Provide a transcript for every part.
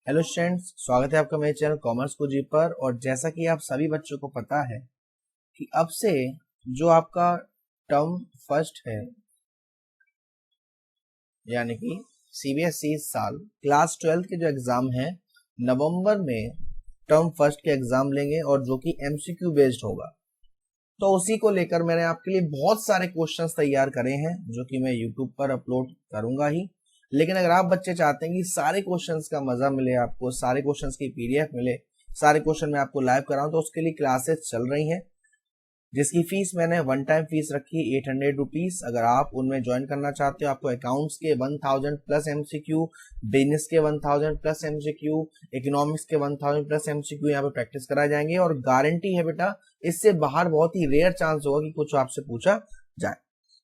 Hello students, स्वागत है आपका मेरे चैनल कॉमर्स को जी पर। और जैसा कि आप सभी बच्चों को पता है कि अब से जो आपका टर्म फर्स्ट है यानी कि सीबीएसई साल क्लास 12 के जो एग्जाम है नवंबर में टर्म फर्स्ट के एग्जाम लेंगे और जो कि एमसीक्यू बेस्ड होगा। तो उसी को लेकर मैंने आपके लिए बहुत सारे क्वेश्चंस तैयार करे हैं जो कि मैं यूट्यूब पर अपलोड करूंगा ही। लेकिन अगर आप बच्चे चाहते हैं कि सारे क्वेश्चंस का मजा मिले, आपको सारे क्वेश्चंस की पीडीएफ मिले, सारे क्वेश्चन मैं आपको लाइव कराऊं, तो उसके लिए क्लासेस चल रही हैं जिसकी फीस मैंने वन टाइम फीस रखी 800 रुपीज। अगर आप उनमें ज्वाइन करना चाहते हो, आपको अकाउंट्स के 1000 प्लस एमसीक्यू, बिजनेस के 1000 प्लस एमसीक्यू, इकोनॉमिक्स के 1000 प्लस एमसीक्यू यहाँ पे प्रैक्टिस कराए जाएंगे। और गारंटी है बेटा, इससे बाहर बहुत ही रेयर चांस होगा कि कुछ आपसे पूछा जाए।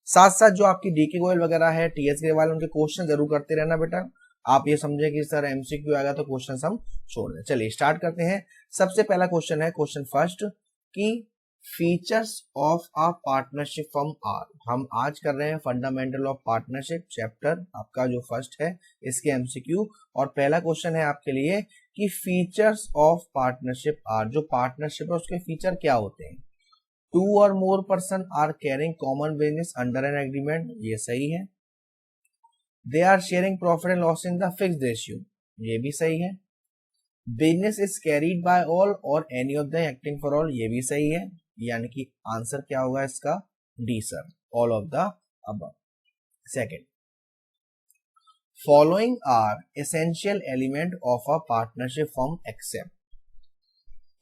साथ साथ जो आपकी डीके गोयल वगैरह है, टीएस ग्रेवाल, उनके क्वेश्चन जरूर करते रहना बेटा। आप ये समझे कि सर एमसीक्यू आएगा तो क्वेश्चन हम छोड़ दें। चलिए स्टार्ट करते हैं। सबसे पहला क्वेश्चन है क्वेश्चन फर्स्ट की features of a partnership firm are. हम आज कर रहे हैं फंडामेंटल ऑफ पार्टनरशिप चैप्टर, आपका जो फर्स्ट है इसके एमसीक्यू। और पहला क्वेश्चन है आपके लिए कि फीचर्स ऑफ पार्टनरशिप आर। जो पार्टनरशिप है उसके फीचर क्या होते हैं? 2 or more person are carrying common business under an agreement, ये सही है। They are sharing profit and loss in the fixed ratio, ये भी सही है। Business is carried by all or any of them acting for all, ये भी सही है। यानी कि आंसर क्या होगा इसका? D sir, all of the above। Second, following are essential element of a partnership firm except,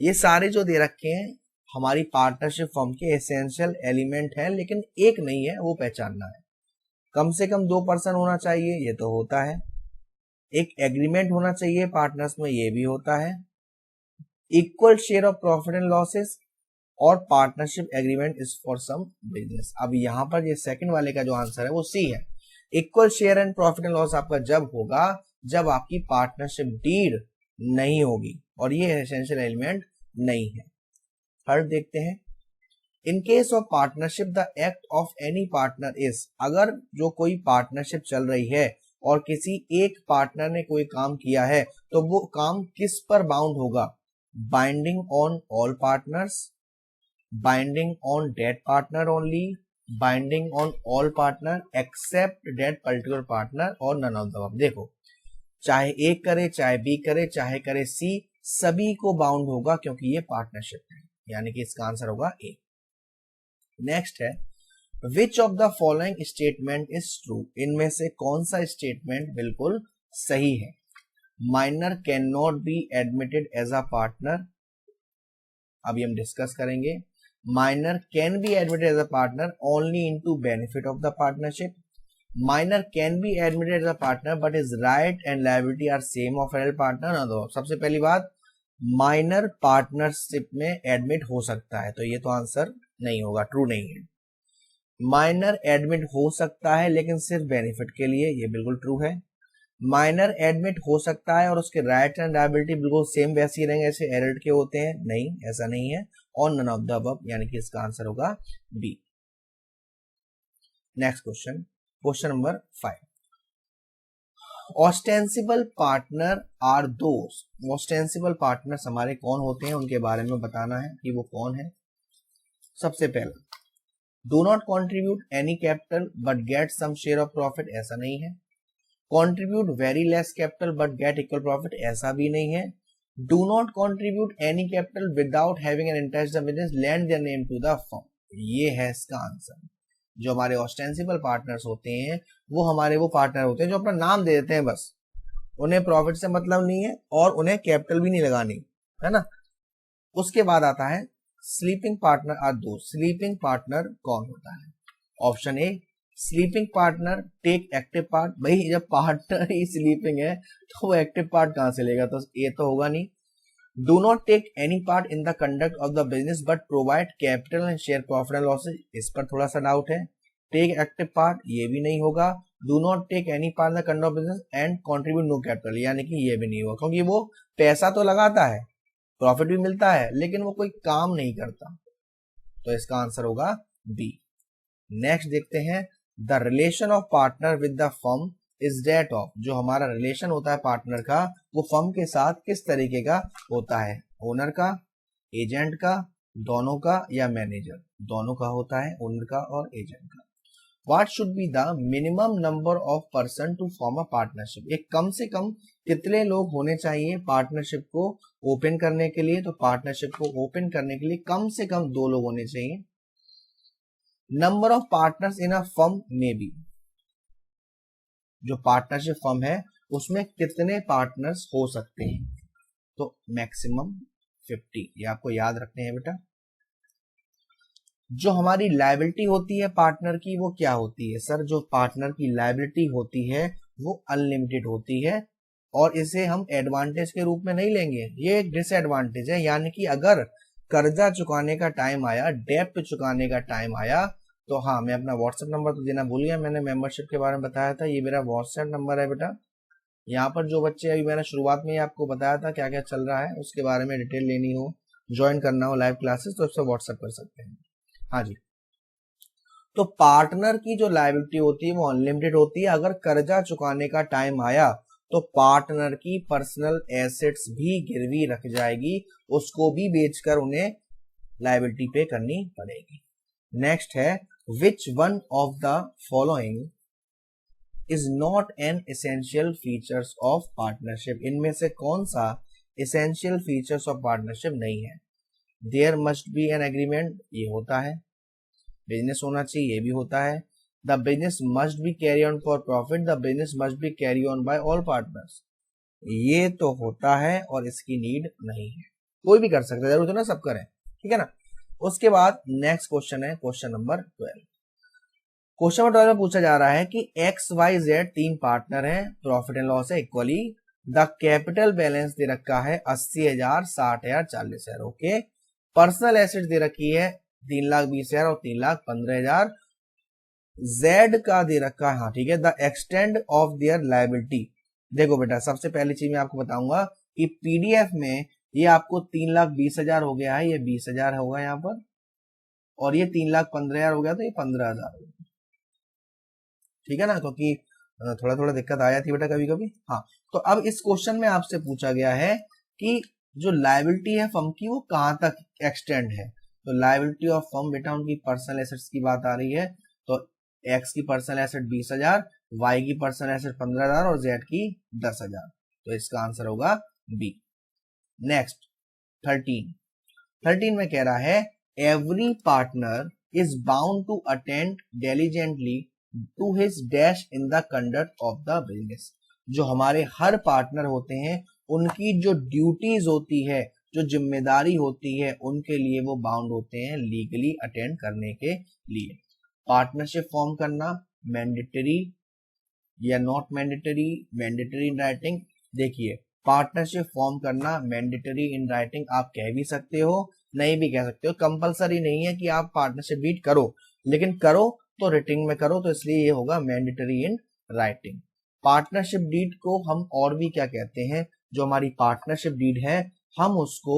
ये सारे जो दे रखे हैं हमारी पार्टनरशिप फर्म के एसेंशियल एलिमेंट है, लेकिन एक नहीं है, वो पहचानना है। कम से कम 2 पर्सन होना चाहिए, ये तो होता है। एक एग्रीमेंट होना चाहिए पार्टनर्स में, ये भी होता है। Equal share of profit and losses, और partnership agreement is for some business. अब यहां पर ये सेकंड वाले का जो आंसर है वो सी है। Equal share and profit and loss आपका जब होगा जब आपकी पार्टनरशिप डीड नहीं होगी, और ये एसेंशियल एलिमेंट नहीं है। थर्ड देखते हैं, in case of partnership the act of any partner is. अगर जो कोई पार्टनरशिप चल रही है और किसी एक पार्टनर ने कोई काम किया है तो वो काम किस पर बाउंड होगा? Binding on all partners, binding on that partner only, binding on all partner except that particular partner, और नन ऑफ द अबव। देखो, चाहे ए करे, चाहे बी करे, चाहे करे सी, सभी को बाउंड होगा क्योंकि ये पार्टनरशिप है, यानी कि इसका आंसर होगा ए। नेक्स्ट है, which of the following statement is true. इनमें से कौन सा स्टेटमेंट बिल्कुल सही है? Minor can not be admitted as a partner, अभी हम डिस्कस करेंगे। Minor can be admitted as a partner only into benefit of the partnership. Minor can be admitted as a partner but is right and liability are same of adult partner. सबसे पहली बात, minor partnership में admit हो सकता है, तो ये तो आंसर नहीं होगा, ट्रू नहीं है। माइनर एडमिट हो सकता है लेकिन सिर्फ बेनिफिट के लिए, ये बिल्कुल ट्रू है। माइनर एडमिट हो सकता है और उसके राइट एंड लायबिलिटी बिल्कुल सेम वैसे ही रहेंगे जैसे एडल्ट के होते हैं, नहीं, ऐसा नहीं है। और नन ऑफ द अबव, यानी कि इसका आंसर होगा B. Next question, question number 5। Ostensible partner are those. Ostensible partners हमारे कौन होते हैं, उनके बारे में बताना है कि वो कौन है। सबसे पहला, do not contribute any capital but get some share of profit, ऐसा नहीं है। Contribute very less capital but get equal profit, ऐसा भी नहीं है। Do not contribute any capital without having an interest in the business, lend their name to the firm, ये है इसका आंसर। जो हमारे ऑस्टेंसिबल पार्टनर्स होते हैं वो हमारे वो पार्टनर होते हैं जो अपना नाम दे देते हैं बस, उन्हें प्रॉफिट से मतलब नहीं है और उन्हें कैपिटल भी नहीं लगानी, है ना। उसके बाद आता है स्लीपिंग पार्टनर आर दो। स्लीपिंग पार्टनर कौन होता है? Option A, sleeping partner take active part. भाई जब पार्टनर ही स्लीपिंग है तो वो एक्टिव पार्ट कहां से लेगा, तो ये तो होगा नहीं। Do not take any part in the conduct of the business but provide capital and share profit and losses, इस पर थोड़ा सा डाउट है। टेक एक्टिव पार्ट, ये भी नहीं होगा। Do not take any part in the conduct of business and contribute no capital, यानी कि ये भी नहीं होगा क्योंकि वो पैसा तो लगाता है, प्रॉफिट भी मिलता है, लेकिन वो कोई काम नहीं करता, तो इसका आंसर होगा बी। नेक्स्ट देखते हैं, the relation of partner with the firm is that of, जो हमारा रिलेशन होता है पार्टनर का वो फर्म के साथ किस तरीके का होता है, ओनर का, एजेंट का, दोनों का या मैनेजर, दोनों का होता है, ओनर का और एजेंट का। What should be the minimum number of person to form a partnership? एक कम से कम कितने लोग होने चाहिए पार्टनरशिप को ओपन करने के लिए, तो पार्टनरशिप को ओपन करने के लिए कम से कम 2 लोग होने चाहिए। Number of partners in a firm में बी, जो पार्टनरशिप फर्म है उसमें कितने पार्टनर्स हो सकते हैं, तो मैक्सिमम 50, ये आपको याद रखने हैं बेटा। जो हमारी लायबिलिटी होती है पार्टनर की वो क्या होती है सर, जो पार्टनर की लायबिलिटी होती है वो अनलिमिटेड होती है, और इसे हम एडवांटेज के रूप में नहीं लेंगे, ये एक डिसएडवांटेज है। यानी कि अगर कर्जा चुकाने का टाइम आया, डेब्ट चुकाने का टाइम आया, तो हाँ, मैं अपना व्हाट्सएप नंबर तो देना भूल गया, मैंने मेंबरशिप के बारे में बताया था, ये मेरा व्हाट्सएप नंबर है बेटा। यहाँ पर जो बच्चे, अभी मैंने शुरुआत में ही आपको बताया था क्या क्या चल रहा है, उसके बारे में डिटेल लेनी हो, ज्वाइन करना हो लाइव क्लासेस, तो उससे व्हाट्सएप कर सकते हैं। हाँ जी, तो पार्टनर की जो लायबिलिटी होती है वो अनलिमिटेड होती है। अगर कर्जा चुकाने का टाइम आया तो पार्टनर की पर्सनल एसेट्स भी गिरवी रख जाएगी, उसको भी बेचकर उन्हें लायबिलिटी पे करनी पड़ेगी। नेक्स्ट है, which one of the following is not an essential features of partnership, इनमें से कौन सा एसेंशियल फीचर्स ऑफ पार्टनरशिप नहीं है। There must be an agreement, ये होता है। बिजनेस होना चाहिए, ये भी होता है। The business must be carry on for profit, the business must be carry on by all partners, ये तो होता है और इसकी नीड नहीं है, कोई भी कर सकता है, जरूर तो ना सब करें, ठीक है ना। उसके बाद नेक्स्ट क्वेश्चन है क्वेश्चन नंबर 12। क्वेश्चन नंबर 12 में पूछा जा रहा है कि XYZ 3 पार्टनर हैं, प्रॉफिट एंड लॉस है इक्वली, द कैपिटल बैलेंस दे रखा है 80,000, 60,000, 40,000, ओके। पर्सनल एसेट दे रखी है 3,20,000 और 3,15,000। जेड का दे रखा है, हाँ ठीक है, the extend of their liability. देखो बेटा, सबसे पहली चीज मैं आपको बताऊंगा कि पीडीएफ में ये आपको 3,20,000 हो गया है, ये 20,000 होगा यहाँ पर, और ये 3,15,000 हो गया, तो ये 15,000 हो गया, ठीक है ना, क्योंकि थोड़ा थोड़ा दिक्कत आ जाती है बेटा कभी कभी। हाँ, तो अब इस क्वेश्चन में आपसे पूछा गया है कि जो लायबिलिटी है फर्म की वो कहाँ तक एक्सटेंड है, तो लायबिलिटी ऑफ फर्म बेटा उनकी पर्सनल एसेट्स की बात आ रही है, तो एक्स की पर्सनल एसेट 20,000, वाई की पर्सनल एसेट 15,000 और जेड की 10,000, तो इसका आंसर होगा बी। नेक्स्ट 13 में कह रहा है every partner is bound to attend diligently to his dash in the conduct of the business, जो हमारे हर पार्टनर होते हैं उनकी जो ड्यूटीज होती है, जो जिम्मेदारी होती है, उनके लिए वो बाउंड होते हैं लीगली अटेंड करने के लिए। पार्टनरशिप फॉर्म करना मैंडेटरी या not mandatory, mandatory in writing. देखिए, पार्टनरशिप फॉर्म करना मैंडेटरी इन राइटिंग आप कह भी सकते हो, नहीं भी कह सकते हो, कंपलसरी नहीं है कि आप पार्टनरशिप डीड करो, लेकिन करो तो रिटिंग में करो, तो इसलिए ये होगा mandatory in writing. Partnership deed को हम और भी क्या कहते हैं, जो हमारी पार्टनरशिप डीड है हम उसको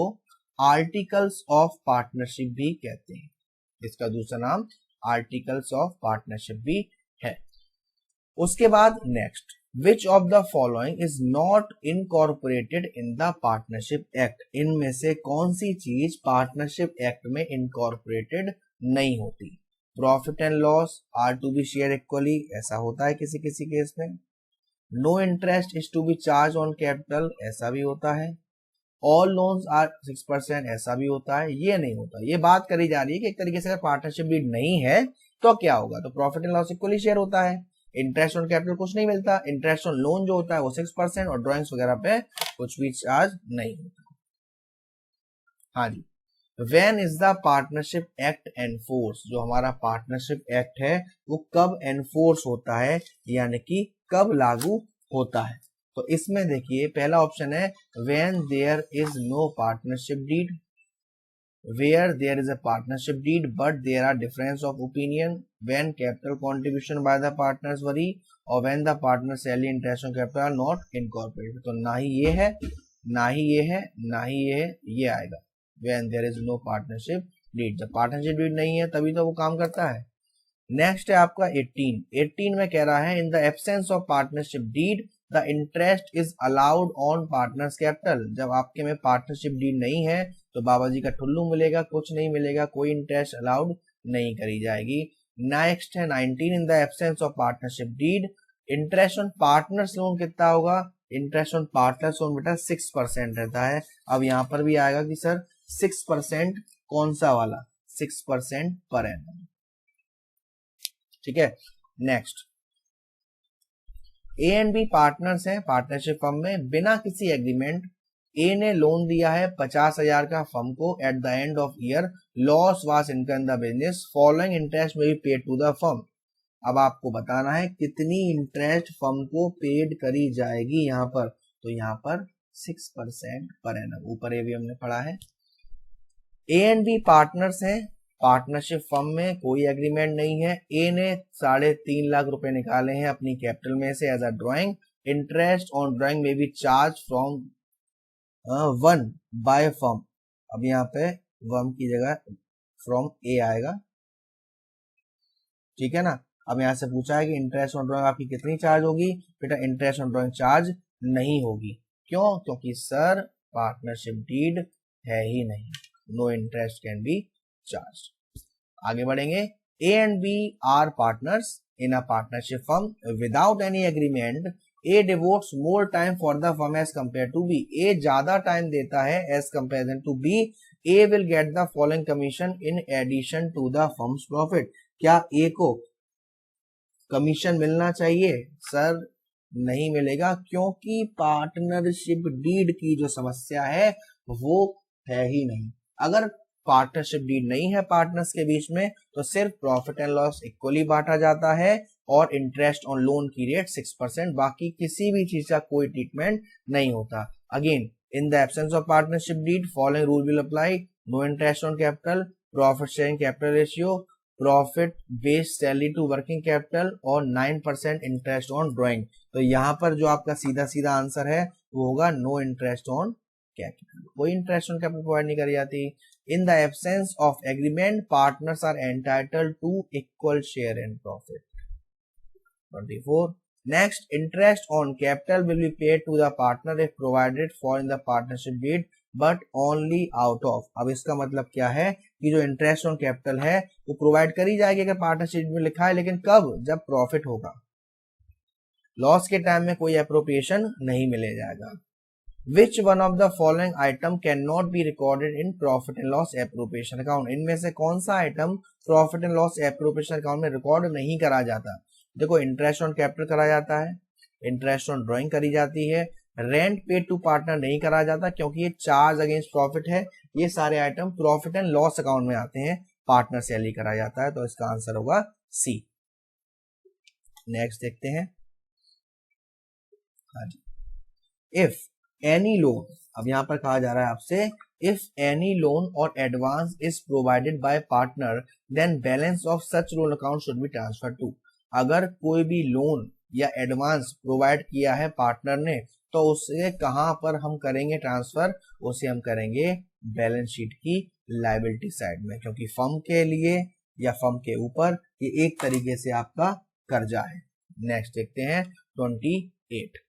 आर्टिकल्स ऑफ पार्टनरशिप भी कहते हैं, इसका दूसरा नाम आर्टिकल्स ऑफ पार्टनरशिप भी है। उसके बाद next, which of the following is not incorporated in the partnership act, इनमें से कौन सी चीज पार्टनरशिप एक्ट में इनकॉर्पोरेटेड नहीं होती। Profit and loss are to be share equally, ऐसा होता है किसी किसी केस में। No interest is to be charge on capital, ऐसा भी होता है। ऑल लोन्स आर 6%, ऐसा भी होता है। ये नहीं होता, ये बात करी जा रही है कि एक तरीके से अगर पार्टनरशिप डीड नहीं है तो क्या होगा, तो profit and loss equally share होता है। इंटरेस्ट ऑन कैपिटल कुछ नहीं मिलता, इंटरेस्ट ऑन लोन जो होता है वो 6% और ड्रॉइंग्स वगैरह पे कुछ भी चार्ज नहीं होता। हाँ जी, when is the partnership act enforce, जो हमारा पार्टनरशिप एक्ट है वो कब एनफोर्स होता है, यानी कि कब लागू होता है। तो इसमें देखिए पहला ऑप्शन है when there is no partnership deed, where there is a partnership deed but there are difference of opinion, when capital contribution by the partners vary, और when the partner salary interest on capital are not incorporated. तो ना ही ये है, ना ही ये है, ना ही ये है, ये आएगा when there is no partnership deed. जब पार्टनरशिप डीड नहीं है तभी तो वो काम करता है। नेक्स्ट है आपका 18 में कह रहा है इन the absence of partnership did the interest is allowed on partners capital. जब आपके में पार्टनरशिप डीड नहीं है तो बाबा जी का ठुल्लू मिलेगा, कुछ नहीं मिलेगा, कोई इंटरेस्ट अलाउड नहीं करी जाएगी। नेक्स्ट है 19 in the absence of partnership deed interest on partners loan कितना होगा? इंटरेस्ट ऑन पार्टनर्स लोन बेटा 6% रहता है। अब यहां पर भी आएगा कि सर 6% कौन सा वाला? 6% पर एनम। ठीक है। Next A and B partners हैं पार्टनरशिप फर्म में। बिना किसी एग्रीमेंट ए ने लोन दिया है 50,000 का फर्म को। At the end of year loss was income in the business, following interest may be paid to the firm. अब आपको बताना है कितनी इंटरेस्ट फर्म को पेड करी जाएगी यहाँ पर। तो यहाँ पर 6% पर एनम। ऊपर ये भी हमने पढ़ा है। ए एंड बी पार्टनर्स हैं पार्टनरशिप फर्म में, कोई एग्रीमेंट नहीं है। ए ने 3.5 लाख रुपए निकाले हैं अपनी कैपिटल में से as a drawing. Interest on drawing may be charge from one by firm. अब यहाँ पे वन की जगह फ्रॉम ए आएगा। ठीक है ना। अब यहाँ से पूछा है कि इंटरेस्ट ऑन ड्राइंग आपकी कितनी चार्ज होगी? बेटा इंटरेस्ट ऑन ड्राइंग चार्ज नहीं होगी। क्यों? क्योंकि सर पार्टनरशिप डीड है ही नहीं। No interest can be charge. आगे बढ़ेंगे। A and B are partners in a partnership firm without any agreement. A devotes more time for the firm as compare to B. A ज्यादा time देता है as comparison to B. A will get the following commission in addition to the firm's profit. क्या A को commission मिलना चाहिए? Sir नहीं मिलेगा, क्योंकि पार्टनरशिप डीड की जो समस्या है वो है ही नहीं। अगर पार्टनरशिप डीड नहीं है पार्टनर्स के बीच में तो सिर्फ प्रॉफिट एंड लॉस इक्वली बांटा जाता है और इंटरेस्ट ऑन लोन की रेट 6%। बाकी किसी भी चीज का कोई ट्रीटमेंट नहीं होता। Again in the absence of partnership deed following rule will apply. No interest on capital, profit sharing capital ratio, profit based salary to working capital और 9% इंटरेस्ट ऑन ड्राइंग। तो यहाँ पर जो आपका सीधा सीधा आंसर है वो होगा नो इंटरेस्ट ऑन कैपिटल। कोई इंटरेस्ट ऑन कैपिटल प्रोवाइड नहीं करी जाती। In the absence of agreement partners are entitled to equal share in profit. 24 next interest on capital will be paid to the partner if provided for in the partnership deed but only out of. अब इसका मतलब क्या है कि जो interest on capital है वो provide करी जाएगी अगर पार्टनरशिप में लिखा है, लेकिन कब? जब प्रॉफिट होगा। लॉस के टाइम में कोई अप्रोप्रिएशन नहीं मिले जाएगा। Which one of the following item cannot be recorded in profit and loss appropriation account? इनमें से कौन सा item profit and loss appropriation account में रिकॉर्ड नहीं करा जाता? देखो इंटरेस्ट ऑन कैपिटल करा जाता है, इंटरेस्ट ऑन ड्राइंग करी जाती है, रेंट पेड टू पार्टनर नहीं करा जाता क्योंकि ये चार्ज अगेंस्ट प्रॉफिट है। ये सारे item profit and loss account में आते हैं, पार्टनर सैलरी करा जाता है। तो इसका आंसर होगा सी। नेक्स्ट देखते हैं। हाँ जी। इफ एनी लोन, अब यहां पर कहा जा रहा है आपसे इफ एनी लोन और advance is provided by partner then balance of such loan account should be transfer to. अगर कोई भी लोन या एडवांस प्रोवाइड किया है पार्टनर ने तो उसे कहां पर हम करेंगे ट्रांसफर? उसे हम करेंगे बैलेंस शीट की लायबिलिटी साइड में, क्योंकि फर्म के लिए या फर्म के ऊपर ये एक तरीके से आपका कर्जा है। नेक्स्ट देखते हैं 28।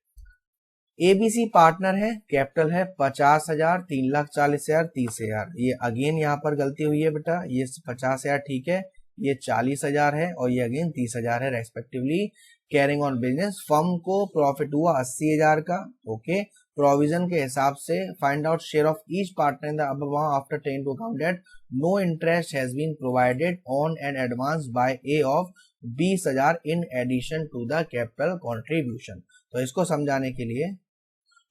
एबीसी पार्टनर है, कैपिटल है 50,000, 3,40,000, 30,000। ये अगेन यहाँ पर गलती हुई है बेटा, ये 50,000 ठीक है, ये 40,000 है और ये अगेन 30,000 है respectively. Carrying on business, firm को प्रॉफिट हुआ 80,000 का। ओके, प्रोविजन के हिसाब से find out share of each partner in the above after taking to account that no interest has been provided on an advance by A of 20,000 in addition to the capital contribution. तो इसको समझाने के लिए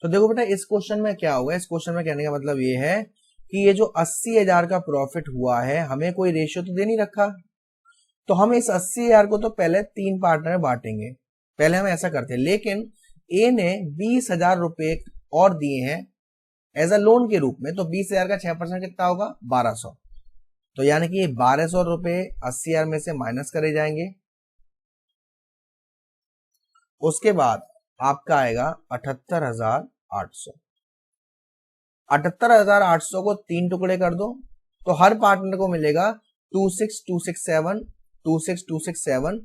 तो देखो बेटा इस question में क्या हुआ है, इस क्वेश्चन में कहने का मतलब ये है कि ये जो 80,000 का प्रॉफिट हुआ है हमें कोई रेशियो तो दे नहीं रखा, तो हम इस 80,000 को तो पहले 3 पार्टनर में बांटेंगे। पहले हम ऐसा करते हैं, लेकिन ए ने 20,000 रुपए और दिए हैं एज अ लोन के रूप में, तो 20,000 का 6% कितना होगा? 1,200। तो यानी कि 1,200 रुपए 80,000 में से माइनस करे जाएंगे। उसके बाद आपका आएगा 78,800। 78,800 को 3 टुकड़े कर दो तो हर पार्टनर को मिलेगा 26,267, 26,267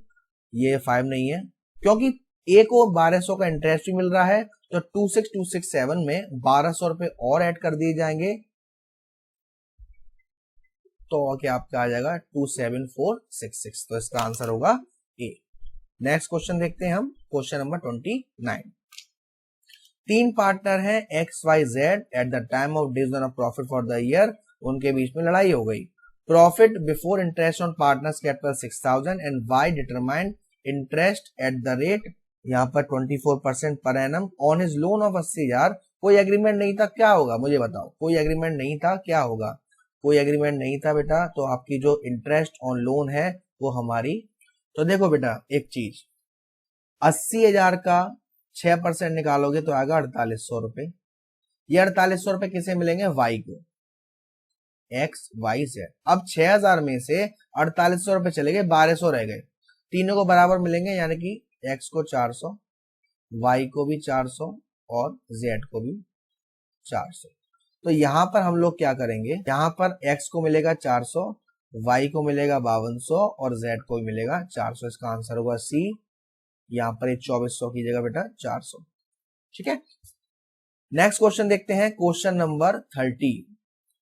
ये 5 नहीं है, क्योंकि ए को 1200 का इंटरेस्ट भी मिल रहा है, तो 26,267 में 1200 रुपए और ऐड कर दिए जाएंगे, तो क्या आपका आ जाएगा 27466। तो इसका आंसर होगा ए। नेक्स्ट क्वेश्चन देखते हैं हम, क्वेश्चन नंबर 29। 3 पार्टनर हैं XYZ at the time of division of profit for the year, उनके बीच में लड़ाई हो गई। Profit before interest on partners capital 6000 and Y determined interest at the rate, यहाँ पर 24% per annum on his loan of 80,000। कोई एग्रीमेंट नहीं था, क्या होगा मुझे बताओ, कोई एग्रीमेंट नहीं था, क्या होगा? कोई एग्रीमेंट नहीं था बेटा, तो आपकी जो इंटरेस्ट ऑन लोन है वो हमारी, तो देखो बेटा एक चीज, 80,000 का 6% निकालोगे तो आएगा 4800 रुपए। ये 4800 रुपए किसे मिलेंगे? वाई को, XYZ। अब 6000 में से 4800 रुपए चले गए, 1200 रह गए, तीनों को बराबर मिलेंगे, यानी कि X को 400, Y को भी 400 और Z को भी 400। तो यहां पर हम लोग क्या करेंगे, यहां पर X को मिलेगा 400, Y को मिलेगा 5200 और Z को भी मिलेगा 400। इसका आंसर होगा सी। यहां पर 2400 की जगह बेटा 400। ठीक है, नेक्स्ट क्वेश्चन देखते हैं, क्वेश्चन नंबर 30।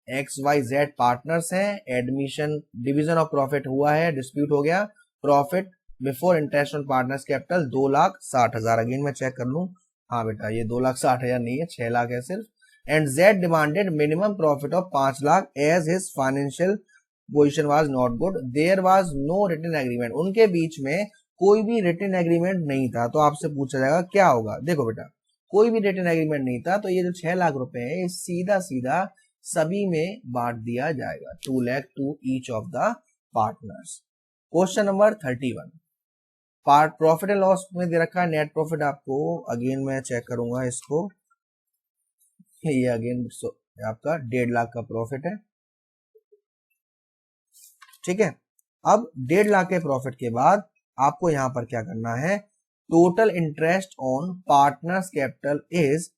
XYZ पार्टनर्स हैं, एडमिशन डिवीजन ऑफ प्रॉफिट हुआ है, डिस्प्यूट हो गया। Profit before interest on partners capital 2,60,000। Again मैं चेक कर लूं, हाँ बेटा ये 2,60,000 नहीं है, 6 लाख है सिर्फ। And Z demanded minimum profit of 5 lakh as his financial position was not good, there was no written agreement. उनके बीच में कोई भी रिटन एग्रीमेंट नहीं था, तो आपसे पूछा जाएगा क्या होगा। देखो बेटा कोई भी रिटन एग्रीमेंट नहीं था, तो ये जो 6 लाख रुपए है, सीधा सीधा सभी में बांट दिया जाएगा, 2 lakh to each of the partners. Question number 31, part profit and loss में दे रखा है नेट प्रॉफिट आपको, अगेन मैं चेक करूंगा इसको, ये अगेन आपका 1.5 लाख का प्रॉफिट है। ठीक है, अब 1.5 लाख के प्रॉफिट के बाद आपको यहां पर क्या करना है, total interest on partners capital is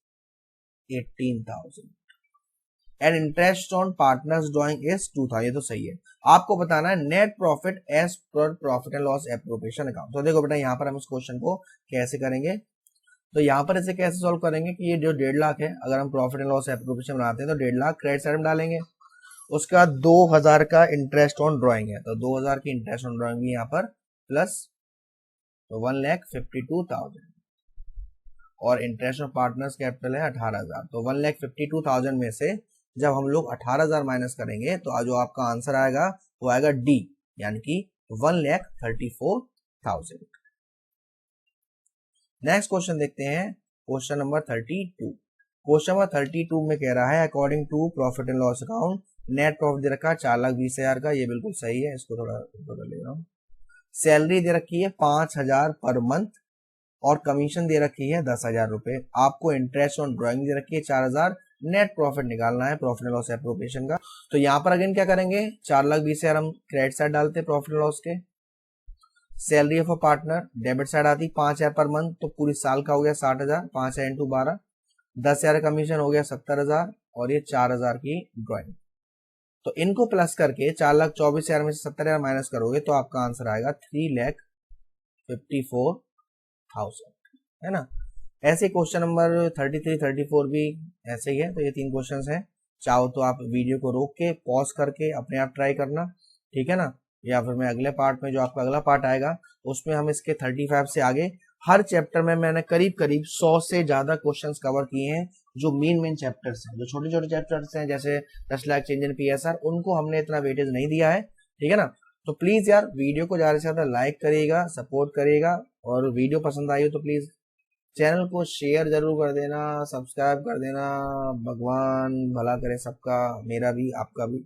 18,000 and interest on partners drawing is 2,000। ये तो सही है, आपको बताना है net profit as per profit and loss appropriation account. तो देखो बेटा यहाँ पर हम इस क्वेश्चन को कैसे करेंगे, तो यहाँ पर इसे कैसे सॉल्व करेंगे कि ये जो 1.5 लाख है, अगर हम प्रॉफिट एंड लॉस एप्रोप्रिएशन बनाते हैं तो 1.5 लाख क्रेडिट साइड में डालेंगे, उसके बाद 2,000 का इंटरेस्ट ऑन ड्राइंग है, तो 2,000 की इंटरेस्ट ऑन ड्राइंग भी यहाँ पर प्लस, तो 1,52,000 और इंटरेस्ट ऑन पार्टनर्स कैपिटल है 18,000। तो 1,52,000 में से जब हम लोग 18,000 माइनस करेंगे तो जो आपका आंसर आएगा वो आएगा डी, यानी कि 1,34,000। नेक्स्ट क्वेश्चन देखते हैं, क्वेश्चन नंबर 32। क्वेश्चन नंबर 32 में कह रहा है according to profit and loss account net profit दे रखा है 4,20,000 का, ये बिल्कुल सही है, इसको थोड़ा ले रहा हूँ। सैलरी दे रखी है 5,000 पर मंथ और कमीशन दे रखी है 10,000 रुपए। आपको इंटरेस्ट ऑन ड्राइंग दे रखी है 4,000, नेट प्रॉफिट निकालना है प्रॉफिट एंड लॉस एप्रोप्रिएशन का। तो यहाँ पर अगेन क्या करेंगे, 4,20,000 हम क्रेडिट साइड डालते हैं प्रॉफिट एंड लॉस के, salary of a partner debit side आती 5,000 पर मंथ, तो पूरी साल का हो गया 60,000, 5,000 इंटू 12, 10,000 कमीशन हो गया 70,000 और ये 4,000 की ड्राइंग। तो इनको प्लस करके 4,24,000 में से 70,000 माइनस करोगे तो आपका आंसर आएगा 3,54,000, है ना। ऐसे क्वेश्चन नंबर 33, 34 भी ऐसे ही है। तो ये 3 क्वेश्चंस हैं, चाहो तो आप वीडियो को रोक के पॉज करके अपने आप ट्राई करना, ठीक है ना, या फिर मैं अगले पार्ट में जो आपका अगला पार्ट आएगा उसमें हम इसके 35 से आगे हर चैप्टर में मैंने करीब 100 से ज्यादा क्वेश्चंस कवर किए हैं, जो मेन चैप्टर्स हैं, जो छोटे छोटे चैप्टर्स हैं जैसे 10 लाख चेंज इन PSR, उनको हमने इतना वेटेज नहीं दिया है, ठीक है ना। तो प्लीज यार वीडियो को ज्यादा से ज्यादा लाइक करिएगा, सपोर्ट करिएगा, और वीडियो पसंद आई हो तो प्लीज चैनल को शेयर जरूर कर देना, सब्सक्राइब कर देना। भगवान भला करे सबका, मेरा भी आपका भी।